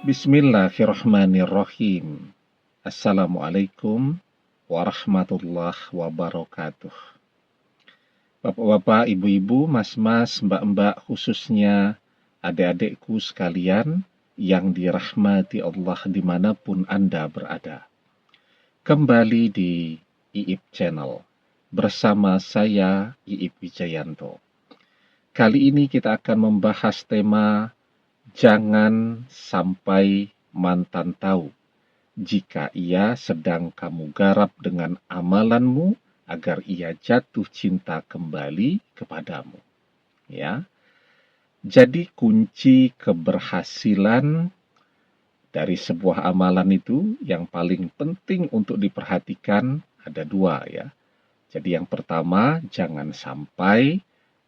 Bismillahirrahmanirrahim. Assalamualaikum warahmatullahi wabarakatuh. Bapak-bapak, ibu-ibu, mas-mas, mbak-mbak, khususnya adik-adikku sekalian yang dirahmati Allah dimanapun Anda berada. Kembali di IIP Channel bersama saya IIP Wijayanto. Kali ini kita akan membahas tema jangan sampai mantan tahu jika ia sedang kamu garap dengan amalanmu agar ia jatuh cinta kembali kepadamu. Ya. Jadi kunci keberhasilan dari sebuah amalan itu yang paling penting untuk diperhatikan ada dua ya. Jadi yang pertama, jangan sampai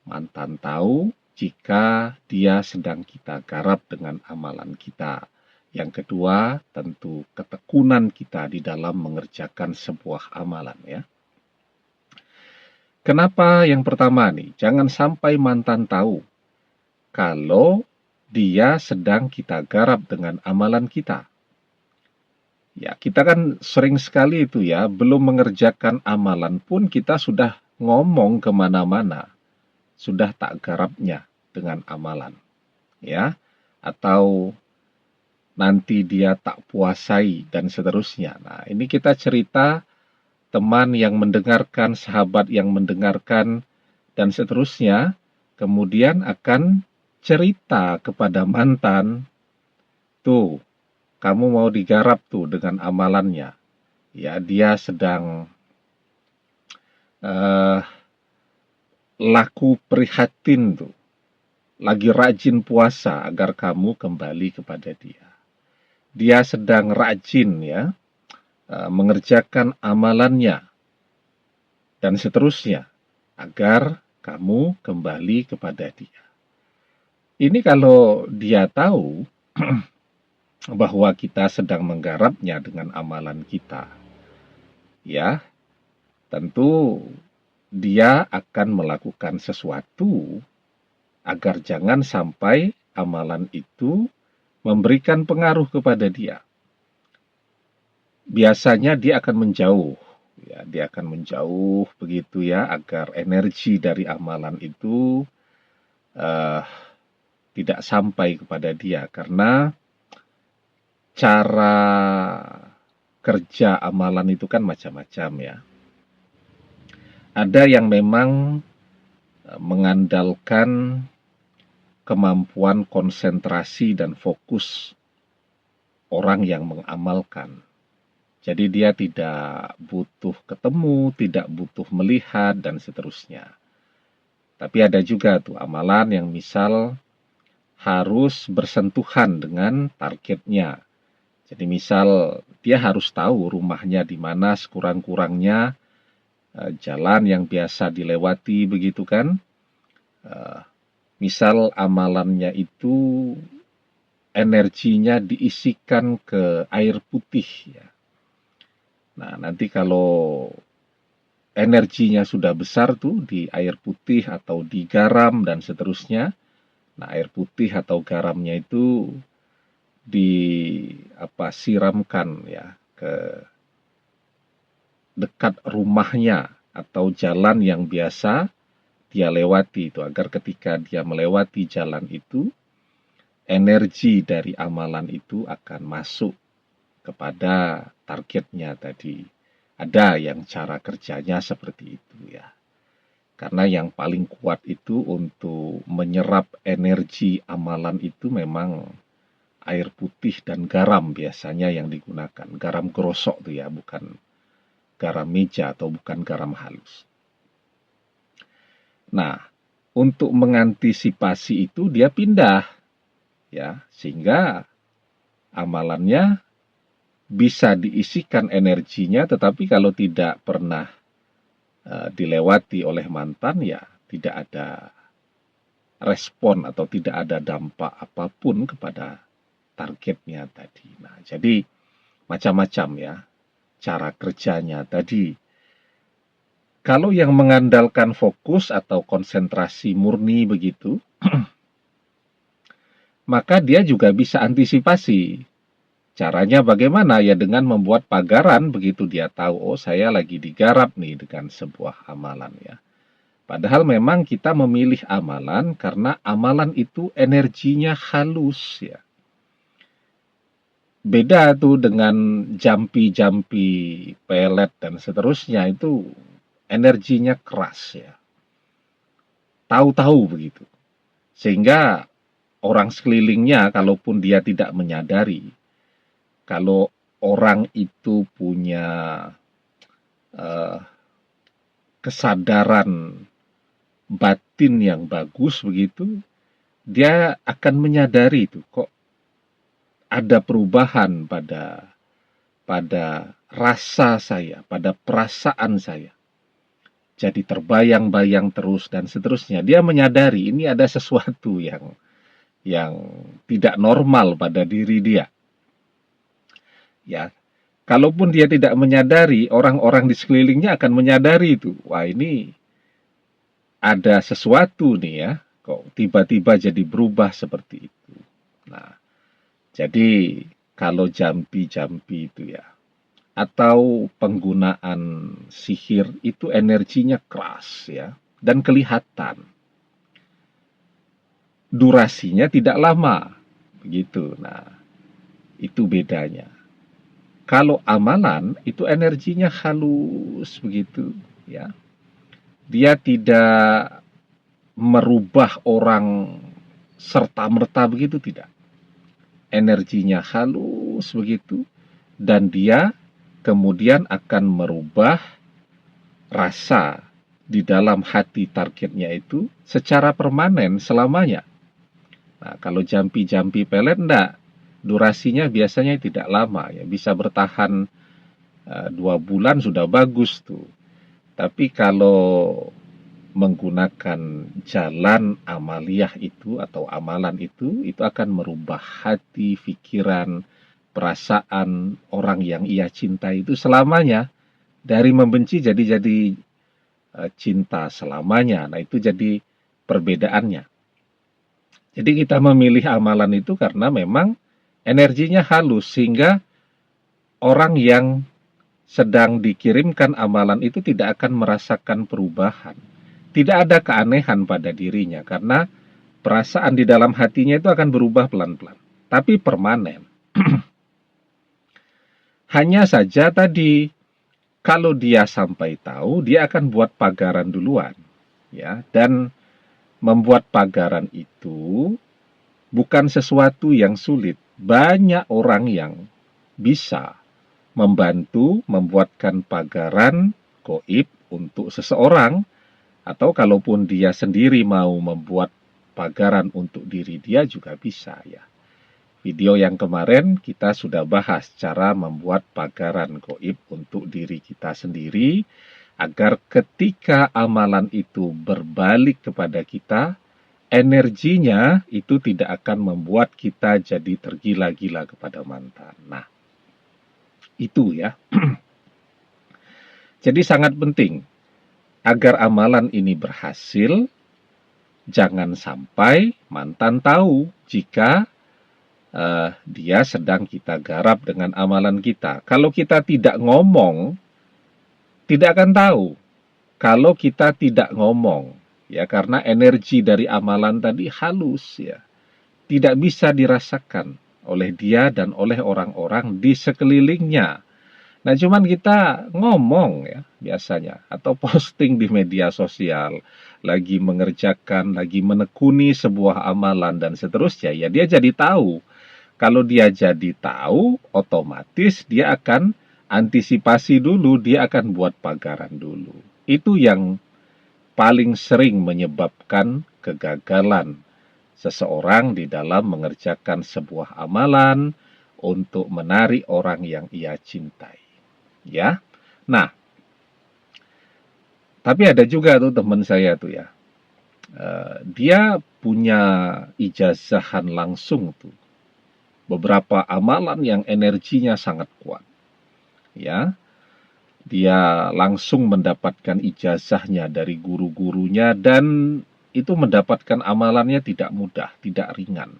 mantan tahu jika dia sedang kita garap dengan amalan kita. Yang kedua, tentu ketekunan kita di dalam mengerjakan sebuah amalan ya. Kenapa yang pertama nih? Jangan sampai mantan tahu kalau dia sedang kita garap dengan amalan kita. Ya, kita kan sering sekali itu ya, belum mengerjakan amalan pun kita sudah ngomong kemana-mana. Sudah tak garapnya dengan amalan, ya, atau nanti dia tak puasai dan seterusnya. Nah, ini kita cerita teman yang mendengarkan, sahabat yang mendengarkan dan seterusnya, kemudian akan cerita kepada mantan, tuh, kamu mau digarap tuh dengan amalannya. Ya, dia sedang laku prihatin tuh, lagi rajin puasa agar kamu kembali kepada dia. Dia sedang rajin ya, mengerjakan amalannya dan seterusnya agar kamu kembali kepada dia. Ini kalau dia tahu bahwa kita sedang menggarapnya dengan amalan kita, ya, tentu dia akan melakukan sesuatu agar jangan sampai amalan itu memberikan pengaruh kepada dia. Biasanya dia akan menjauh, ya, dia akan menjauh begitu ya, agar energi dari amalan itu tidak sampai kepada dia, karena cara kerja amalan itu kan macam-macam ya. Ada yang memang mengandalkan kemampuan konsentrasi dan fokus orang yang mengamalkan. Jadi dia tidak butuh ketemu, tidak butuh melihat, dan seterusnya. Tapi ada juga tuh amalan yang misal harus bersentuhan dengan targetnya. Jadi misal dia harus tahu rumahnya di mana sekurang-kurangnya jalan yang biasa dilewati begitu kan. Misal amalannya itu energinya diisikan ke air putih ya. Nah, nanti kalau energinya sudah besar tuh di air putih atau di garam dan seterusnya. Nah, air putih atau garamnya itu siramkan ya ke dekat rumahnya atau jalan yang biasa dia lewati itu, agar ketika dia melewati jalan itu, energi dari amalan itu akan masuk kepada targetnya tadi. Ada yang cara kerjanya seperti itu ya. Karena yang paling kuat itu untuk menyerap energi amalan itu memang air putih dan garam biasanya yang digunakan. Garam grosok tuh ya, bukan garam meja atau bukan garam halus. Nah, untuk mengantisipasi itu dia pindah ya, sehingga amalannya bisa diisikan energinya, tetapi kalau tidak pernah dilewati oleh mantan ya tidak ada respon atau tidak ada dampak apapun kepada targetnya tadi. Nah, jadi macam-macam ya cara kerjanya tadi. Kalau yang mengandalkan fokus atau konsentrasi murni begitu, maka dia juga bisa antisipasi. Caranya bagaimana? Ya dengan membuat pagaran begitu dia tahu, oh saya lagi digarap nih dengan sebuah amalan ya. Padahal memang kita memilih amalan karena amalan itu energinya halus ya. Beda tuh dengan jampi-jampi pelet dan seterusnya, itu energinya keras ya. Tahu-tahu begitu. Sehingga orang sekelilingnya kalaupun dia tidak menyadari, kalau orang itu punya eh, kesadaran batin yang bagus begitu, dia akan menyadari itu kok ada perubahan pada pada rasa saya, pada perasaan saya. Jadi terbayang-bayang terus dan seterusnya. Dia menyadari ini ada sesuatu yang tidak normal pada diri dia. Ya, kalaupun dia tidak menyadari, orang-orang di sekelilingnya akan menyadari itu. Wah, ini ada sesuatu nih ya, kok tiba-tiba jadi berubah seperti itu. Nah, jadi kalau jampi-jampi itu ya, atau penggunaan sihir itu energinya keras ya, dan kelihatan. Durasinya tidak lama, begitu. Nah, itu bedanya. Kalau amalan itu energinya halus begitu ya. Dia tidak merubah orang serta-merta begitu, tidak. Energinya halus begitu, dan dia kemudian akan merubah rasa di dalam hati targetnya itu secara permanen selamanya. Nah, kalau jampi-jampi pelet enggak, durasinya biasanya tidak lama ya, bisa bertahan 2 bulan sudah bagus tuh. Tapi kalau menggunakan jalan amaliyah itu atau amalan itu akan merubah hati, pikiran, perasaan orang yang ia cintai itu selamanya. Dari membenci jadi cinta selamanya. Nah, itu jadi perbedaannya. Jadi kita memilih amalan itu karena memang energinya halus, sehingga orang yang sedang dikirimkan amalan itu tidak akan merasakan perubahan. Tidak ada keanehan pada dirinya karena perasaan di dalam hatinya itu akan berubah pelan-pelan, tapi permanen. Hanya saja tadi, kalau dia sampai tahu, dia akan buat pagaran duluan, ya. Dan membuat pagaran itu bukan sesuatu yang sulit. Banyak orang yang bisa membantu membuatkan pagaran gaib untuk seseorang, atau kalaupun dia sendiri mau membuat pagaran untuk diri dia juga bisa ya. Video yang kemarin kita sudah bahas cara membuat pagaran gaib untuk diri kita sendiri, agar ketika amalan itu berbalik kepada kita, energinya itu tidak akan membuat kita jadi tergila-gila kepada mantan. Nah, itu ya. Jadi sangat penting agar amalan ini berhasil, jangan sampai mantan tahu jika dia sedang kita garap dengan amalan kita. Kalau kita tidak ngomong, tidak akan tahu. Kalau kita tidak ngomong, ya, karena energi dari amalan tadi halus ya, tidak bisa dirasakan oleh dia dan oleh orang-orang di sekelilingnya. Nah, cuman kita ngomong ya biasanya, atau posting di media sosial, lagi mengerjakan, lagi menekuni sebuah amalan dan seterusnya, ya dia jadi tahu. Kalau dia jadi tahu, otomatis dia akan antisipasi dulu, dia akan buat pagaran dulu. Itu yang paling sering menyebabkan kegagalan seseorang di dalam mengerjakan sebuah amalan untuk menarik orang yang ia cintai. Ya. Nah, tapi ada juga tuh teman saya tuh ya. Dia punya ijazahan langsung tuh. Beberapa amalan yang energinya sangat kuat. Ya. Dia langsung mendapatkan ijazahnya dari guru-gurunya, dan itu mendapatkan amalannya tidak mudah, tidak ringan.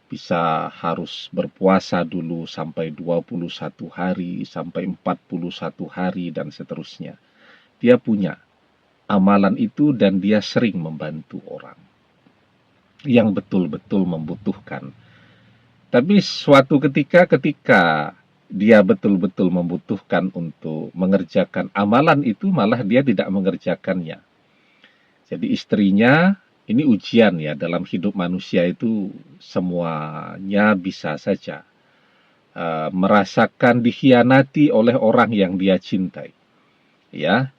bisa harus berpuasa dulu sampai 21 hari, sampai 41 hari, dan seterusnya. Dia punya amalan itu dan dia sering membantu orang yang betul-betul membutuhkan. Tapi suatu ketika dia betul-betul membutuhkan untuk mengerjakan amalan itu, malah dia tidak mengerjakannya. Jadi istrinya, ini ujian ya, dalam hidup manusia itu semuanya bisa saja merasakan dikhianati oleh orang yang dia cintai. Ya,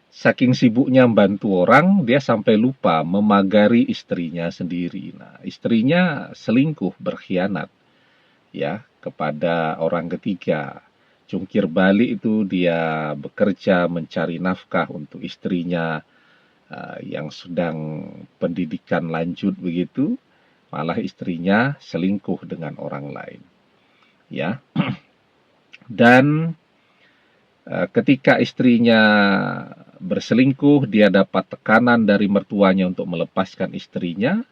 saking sibuknya membantu orang, dia sampai lupa memagari istrinya sendiri. Nah, istrinya selingkuh, berkhianat ya kepada orang ketiga. Jungkir balik itu dia bekerja mencari nafkah untuk istrinya yang sedang pendidikan lanjut begitu, malah istrinya selingkuh dengan orang lain. Ya. Dan ketika istrinya berselingkuh, dia dapat tekanan dari mertuanya untuk melepaskan istrinya.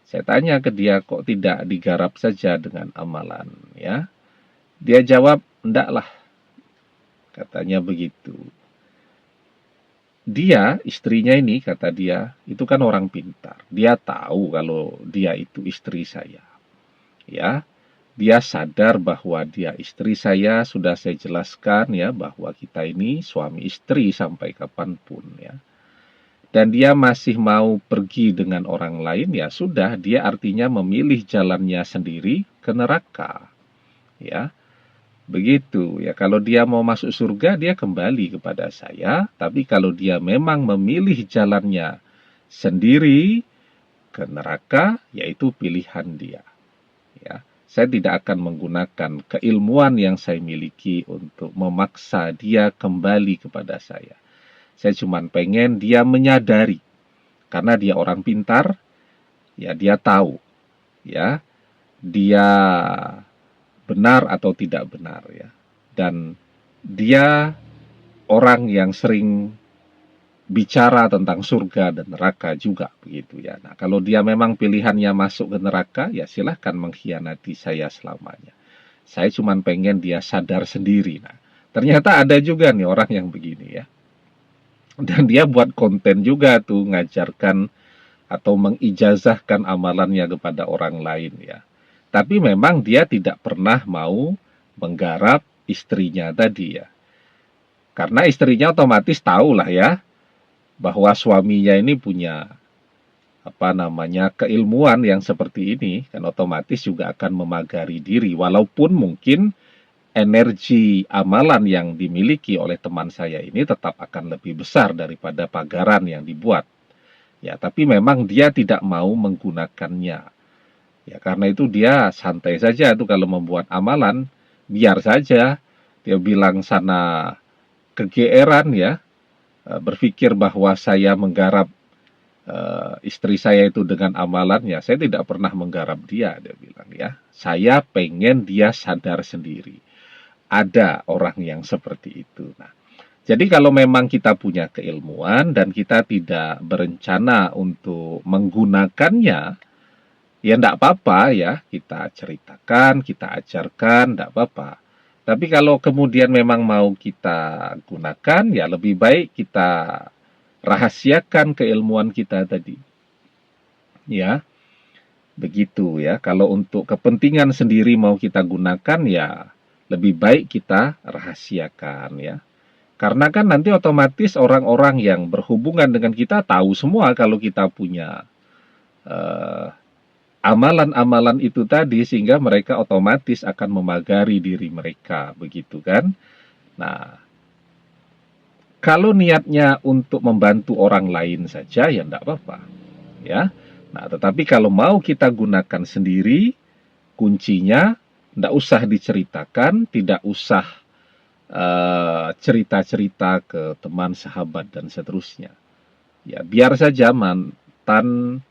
Saya tanya ke dia, kok tidak digarap saja dengan amalan, ya? Dia jawab, "Ndaklah," katanya begitu. Dia, istrinya ini, kata dia, itu kan orang pintar. Dia tahu kalau dia itu istri saya. Ya, dia sadar bahwa dia istri saya, sudah saya jelaskan ya, bahwa kita ini suami istri sampai kapanpun ya. Dan dia masih mau pergi dengan orang lain, ya sudah, dia artinya memilih jalannya sendiri ke neraka. Ya, begitu ya. Kalau dia mau masuk surga, dia kembali kepada saya. Tapi kalau dia memang memilih jalannya sendiri ke neraka, yaitu pilihan dia. Ya, saya tidak akan menggunakan keilmuan yang saya miliki untuk memaksa dia kembali kepada saya. Saya cuma pengen dia menyadari, karena dia orang pintar, ya dia tahu, ya dia benar atau tidak benar ya. Dan dia orang yang sering bicara tentang surga dan neraka juga begitu ya. Nah, kalau dia memang pilihannya masuk ke neraka, ya silahkan mengkhianati saya selamanya. Saya cuma pengen dia sadar sendiri. Nah, ternyata ada juga nih orang yang begini ya. Dan dia buat konten juga tuh, ngajarkan atau mengijazahkan amalannya kepada orang lain ya. Tapi memang dia tidak pernah mau menggarap istrinya tadi ya. Karena istrinya otomatis tahu lah ya, bahwa suaminya ini punya keilmuan yang seperti ini, kan otomatis juga akan memagari diri. Walaupun mungkin energi amalan yang dimiliki oleh teman saya ini tetap akan lebih besar daripada pagaran yang dibuat. Ya, tapi memang dia tidak mau menggunakannya. Ya, karena itu dia santai saja tuh kalau membuat amalan, biar saja. Dia bilang sana kegeeran ya, berpikir bahwa saya menggarap istri saya itu dengan amalan, ya saya tidak pernah menggarap dia bilang ya. Saya pengen dia sadar sendiri. Ada orang yang seperti itu. Nah, jadi kalau memang kita punya keilmuan dan kita tidak berencana untuk menggunakannya, ya enggak apa-apa ya, kita ceritakan, kita ajarkan, enggak apa-apa. Tapi kalau kemudian memang mau kita gunakan, ya lebih baik kita rahasiakan keilmuan kita tadi. Ya, begitu ya. Kalau untuk kepentingan sendiri mau kita gunakan, ya lebih baik kita rahasiakan ya. Karena kan nanti otomatis orang-orang yang berhubungan dengan kita tahu semua kalau kita punya amalan-amalan itu tadi, sehingga mereka otomatis akan memagari diri mereka, begitu kan? Nah, kalau niatnya untuk membantu orang lain saja, ya enggak apa-apa. Ya. Nah, tetapi kalau mau kita gunakan sendiri, kuncinya enggak usah diceritakan, tidak usah cerita-cerita ke teman, sahabat, dan seterusnya. Ya, biar saja mantan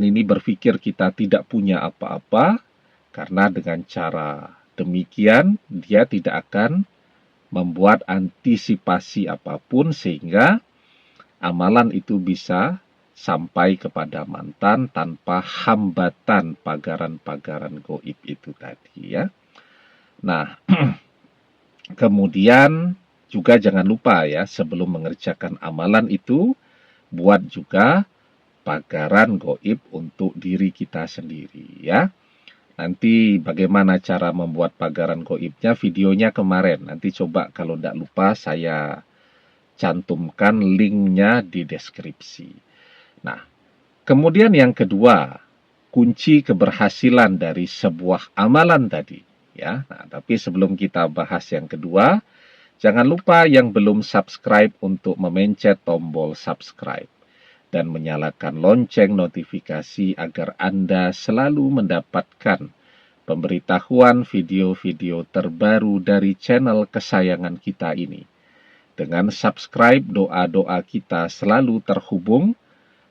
ini berpikir kita tidak punya apa-apa, karena dengan cara demikian dia tidak akan membuat antisipasi apapun sehingga amalan itu bisa sampai kepada mantan tanpa hambatan pagaran-pagaran goib itu tadi ya. Nah, kemudian juga jangan lupa ya, sebelum mengerjakan amalan itu, buat juga pagaran goib untuk diri kita sendiri ya. Nanti bagaimana cara membuat pagaran goibnya, videonya kemarin. Nanti coba kalau tidak lupa saya cantumkan linknya di deskripsi. Nah, kemudian yang kedua, kunci keberhasilan dari sebuah amalan tadi. Ya, nah, tapi sebelum kita bahas yang kedua, jangan lupa yang belum subscribe untuk memencet tombol subscribe dan menyalakan lonceng notifikasi agar Anda selalu mendapatkan pemberitahuan video-video terbaru dari channel kesayangan kita ini. Dengan subscribe, doa-doa kita selalu terhubung,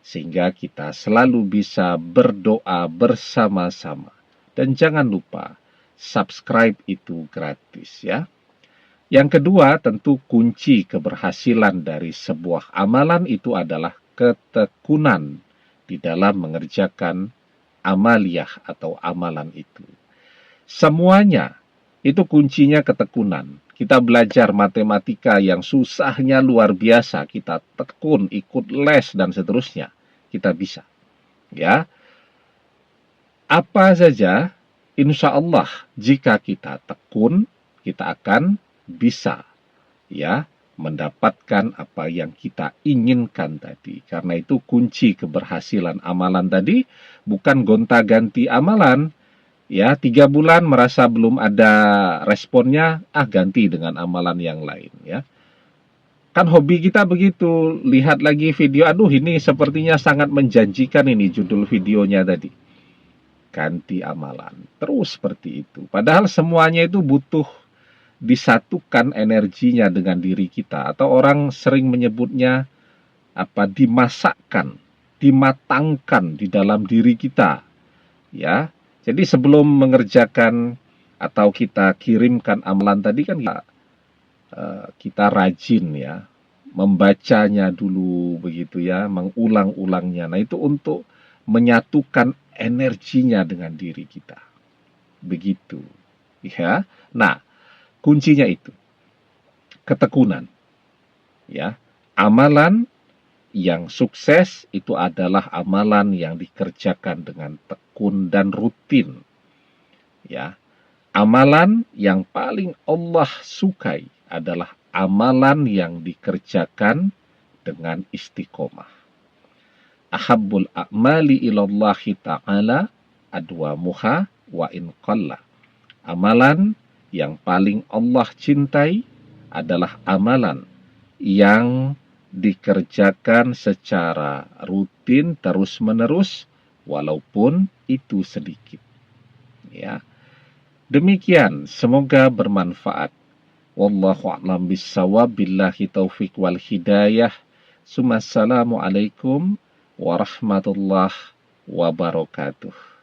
sehingga kita selalu bisa berdoa bersama-sama. Dan jangan lupa, subscribe itu gratis ya. Yang kedua, tentu kunci keberhasilan dari sebuah amalan itu adalah ketekunan di dalam mengerjakan amaliyah atau amalan itu. Semuanya itu kuncinya ketekunan. Kita belajar matematika yang susahnya luar biasa, kita tekun, ikut les dan seterusnya, kita bisa. Ya, apa saja, insya Allah jika kita tekun, kita akan bisa ya mendapatkan apa yang kita inginkan tadi. Karena itu kunci keberhasilan amalan tadi bukan gonta-ganti amalan. Ya, 3 bulan merasa belum ada responnya, ganti dengan amalan yang lain ya. Kan hobi kita begitu, lihat lagi video, aduh ini sepertinya sangat menjanjikan ini judul videonya tadi. Ganti amalan, terus seperti itu. Padahal semuanya itu butuh disatukan energinya dengan diri kita, atau orang sering menyebutnya dimasakkan, dimatangkan di dalam diri kita ya. Jadi sebelum mengerjakan atau kita kirimkan amalan tadi kan kita rajin ya membacanya dulu begitu ya, mengulang-ulangnya. Nah, itu untuk menyatukan energinya dengan diri kita begitu ya. Nah, kuncinya itu ketekunan ya. Amalan yang sukses itu adalah amalan yang dikerjakan dengan tekun dan rutin ya. Amalan yang paling Allah sukai adalah amalan yang dikerjakan dengan istiqomah. Ahabbul a'mali ilallahi ta'ala adwamuha wa in qalla. Amalan yang paling Allah cintai adalah amalan yang dikerjakan secara rutin terus-menerus walaupun itu sedikit. Ya. Demikian, semoga bermanfaat. Wallahu a'lam bissawab, billahi taufiq wal hidayah. Assalamualaikum warahmatullahi wabarakatuh.